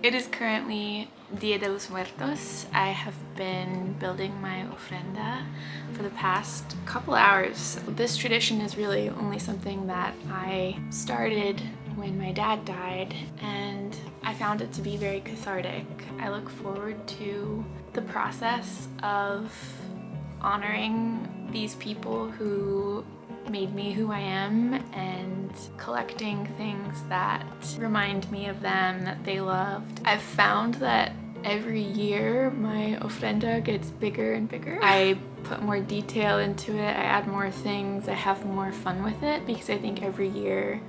It is currently Dia de los Muertos. I have been building my ofrenda for the past couple hours. This tradition is really only something that I started when my dad died, and I found it to be very cathartic. I look forward to the process of honoring these people who made me who I am and collecting things that remind me of them, that they loved. I've found that every year my ofrenda gets bigger and bigger. I put more detail into it, I add more things, I have more fun with it because I think every year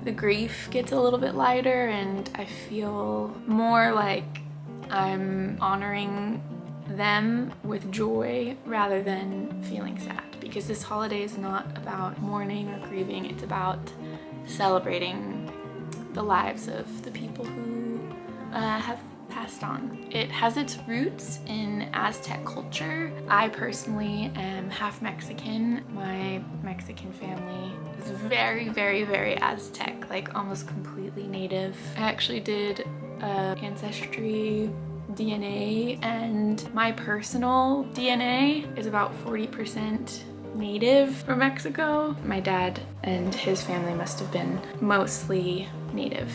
the grief gets a little bit lighter and I feel more like I'm honoring them with joy rather than feeling sad, because this holiday is not about mourning or grieving, it's about celebrating the lives of the people who have passed on. It has its roots in Aztec culture. I personally am half Mexican. My Mexican family is very, very, very Aztec, like almost completely native. I actually did ancestry DNA, and my personal DNA is about 40% native from Mexico. My dad and his family must have been mostly native.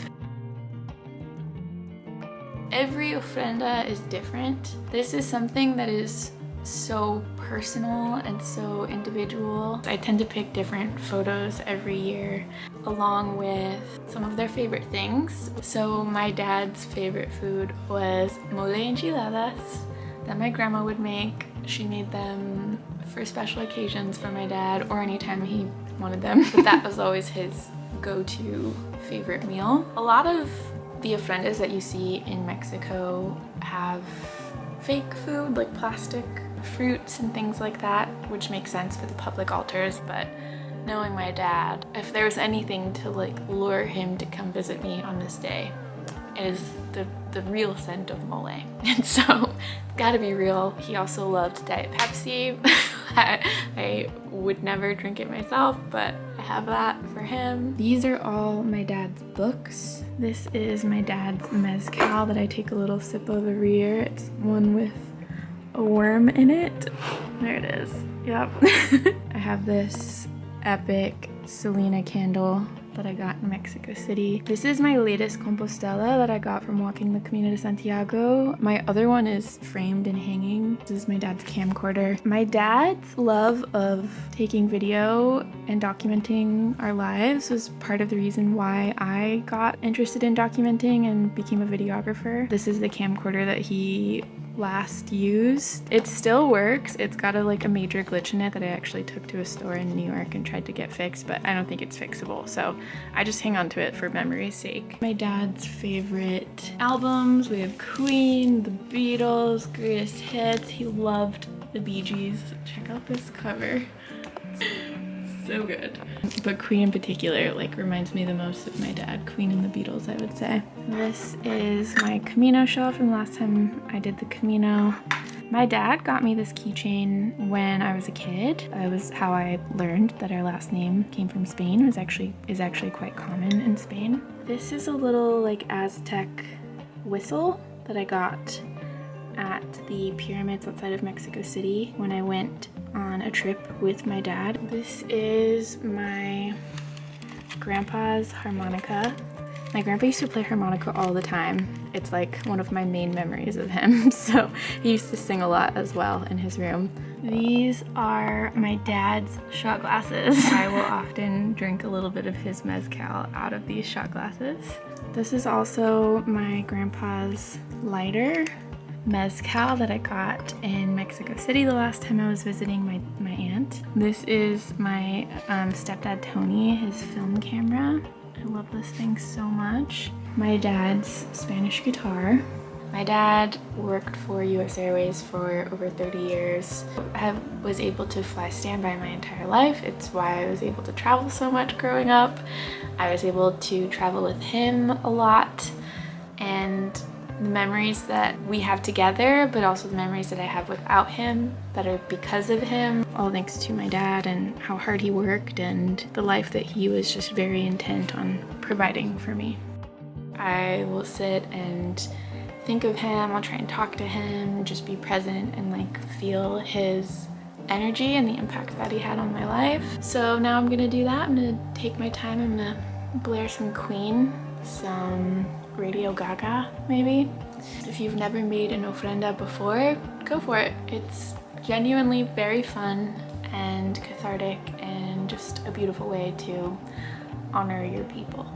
Every ofrenda is different. This is something that is so personal and so individual. I tend to pick different photos every year along with some of their favorite things. So my dad's favorite food was mole enchiladas that my grandma would make. She made them for special occasions for my dad or anytime he wanted them. But that was always his go-to favorite meal. A lot of the ofrendas that you see in Mexico have fake food, like plastic fruits and things like that, which makes sense for the public altars. But knowing my dad, if there was anything to like lure him to come visit me on this day, it is the real scent of mole. And so it's gotta be real. He also loved Diet Pepsi. I would never drink it myself, but I have that for him. These are all my dad's books. This is my dad's mezcal that I take a little sip of every year. It's one with a worm in it. There it is. Yep. I have this epic Selena candle that I got in Mexico City. This is my latest Compostela that I got from walking the Camino de Santiago. My other one is framed and hanging. This is my dad's camcorder. My dad's love of taking video and documenting our lives was part of the reason why I got interested in documenting and became a videographer. This is the camcorder that he last used. It still works. It's got a major glitch in it that I actually took to a store in New York and tried to get fixed, but I don't think it's fixable, so I just hang on to it for memory's sake. My dad's favorite albums, we have Queen, The Beatles, Greatest Hits. He loved the Bee Gees. Check out this cover. So good. But Queen in particular reminds me the most of my dad. Queen and the Beatles, I would say. This is my Camino shell from the last time I did the Camino. My dad got me this keychain when I was a kid. It was how I learned that our last name came from Spain. It is actually quite common in Spain. This is a little Aztec whistle that I got at the pyramids outside of Mexico City when I went on a trip with my dad. This is my grandpa's harmonica. My grandpa used to play harmonica all the time. It's one of my main memories of him. So he used to sing a lot as well in his room. These are my dad's shot glasses. I will often drink a little bit of his mezcal out of these shot glasses. This is also my grandpa's lighter mezcal that I got in Mexico City the last time I was visiting my aunt. This is my stepdad Tony, his film camera. I love this thing so much. My dad's Spanish guitar. My dad worked for US Airways for over 30 years. I was able to fly standby my entire life. It's why I was able to travel so much growing up. I was able to travel with him a lot, and the memories that we have together, but also the memories that I have without him that are because of him, all thanks to my dad and how hard he worked and the life that he was just very intent on providing for me. I will sit and think of him, I'll try and talk to him, just be present and like feel his energy and the impact that he had on my life. So now I'm gonna do that. I'm gonna take my time, I'm gonna blare some Queen, some Radio Gaga maybe. If you've never made an ofrenda before, go for it. It's genuinely very fun and cathartic and just a beautiful way to honor your people.